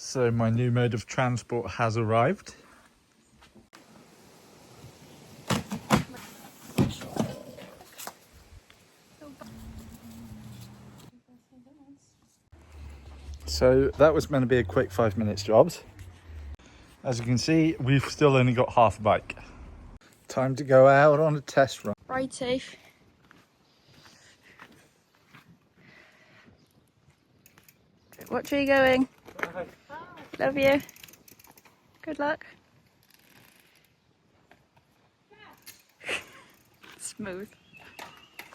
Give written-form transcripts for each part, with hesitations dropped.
So my new mode of transport has arrived. So that was meant to be a quick 5 minutes job. As you can see, we've still only got half a bike. Time to go out on a test run. Ride safe. Watch where you're going. Bye. Love you. Good luck. Smooth.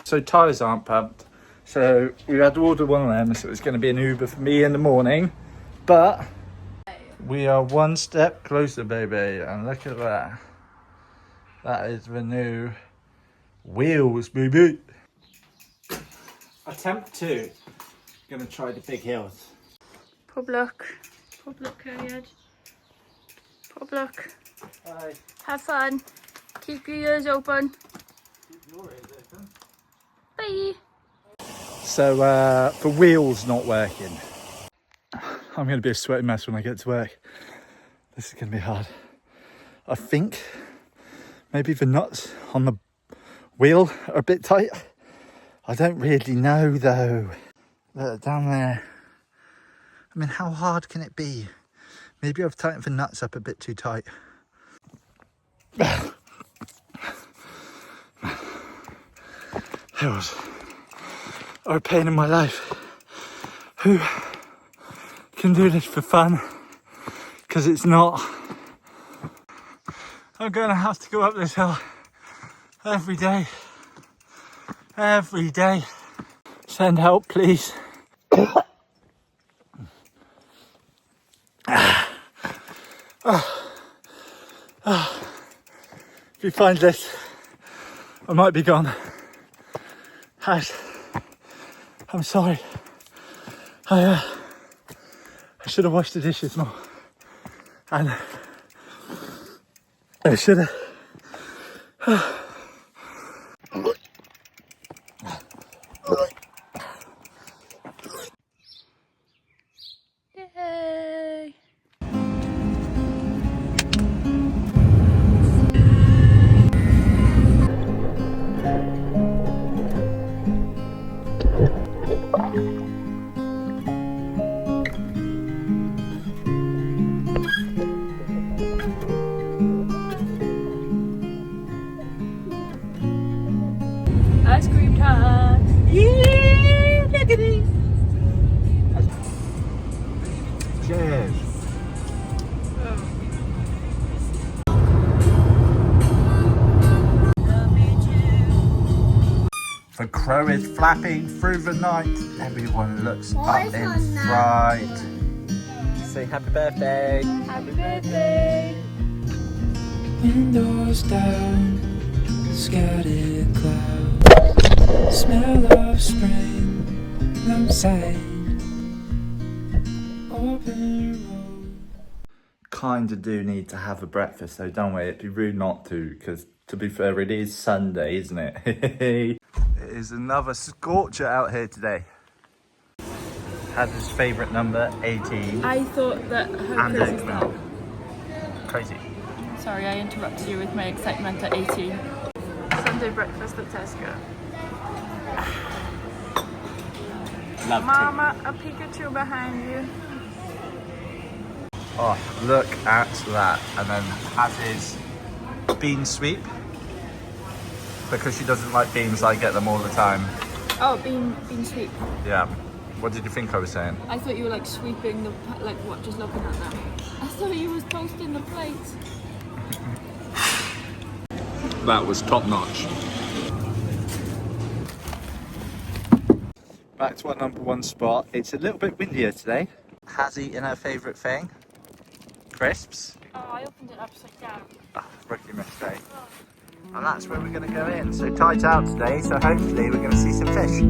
So tyres aren't pumped. So we had to order one of them, so it's going to be an Uber for me in the morning. But we are one step closer, baby. And look at that. That is the new wheels, baby. Attempt 2. Gonna try the big hills. Pub luck. Pub luck, Cariad. Pub luck. Bye. Have fun. Keep your ears open. Keep your ears open. Bye. So the wheel's not working. I'm gonna be a sweaty mess when I get to work. This is gonna be hard. I think maybe the nuts on the wheel are a bit tight. I don't really know though. Look, down there. I mean, how hard can it be? Maybe I've tightened the nuts up a bit too tight. Hills are a pain in my life. Who can do this for fun? Because it's not. I'm gonna have to go up this hill every day. Every day. Send help, please. If you find this, I might be gone. I'm sorry. I should have washed the dishes more. And I should have. Yay. Ice cream time! Yeah, look at these! Cheers. The crow is flapping through the night. Everyone looks up in fright. Say happy birthday. Happy birthday! Windows down, scattered clouds, smell of spring outside, open road. Kinda do need to have a breakfast though, don't we? It'd be rude not to, because to be fair, it is Sunday, isn't it? It is another scorcher out here today. Had his favourite number, 18. I thought that her And crazy oat start. milk. Crazy. Sorry, I interrupted you with my excitement at 18. Sunday breakfast at Tesco. Love Mama, a Pikachu behind you. Oh, look at that. And then has his bean sweep. Because she doesn't like beans, I get them all the time. Oh, bean sweep. Yeah. What did you think I was saying? I thought you were like sweeping the, like what, just looking at them. I thought you was toasting the plates. That was top notch. Back to our number one spot. It's a little bit windier today. Has eaten her favourite thing. Crisps. Oh, I opened it upside down. Oh, rookie mistake. And that's where we're going to go in. So tight out today, so hopefully we're going to see some fish.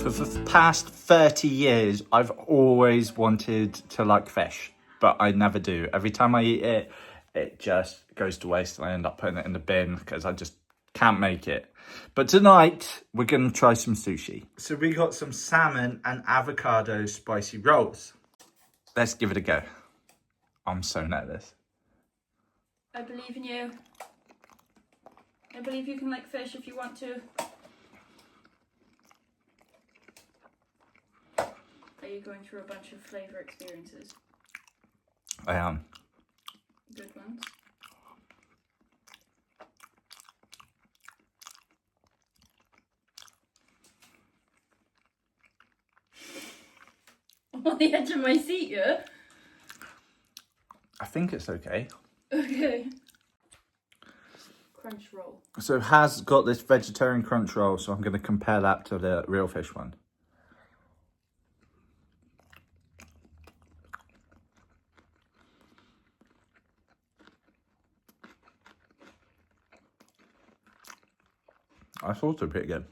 For the past 30 years, I've always wanted to like fish, but I never do. Every time I eat it, it just goes to waste and I end up putting it in the bin because I just can't make it. But tonight, we're going to try some sushi. So we got some salmon and avocado spicy rolls. Let's give it a go. I'm so nervous. I believe in you. I believe you can like fish if you want to. Are you going through a bunch of flavour experiences? I am. Good ones. I'm on the edge of my seat, yeah? I think it's okay. Okay. Crunch roll. So Has got this vegetarian crunch roll, so I'm going to compare that to the real fish one. I thought it was pretty good.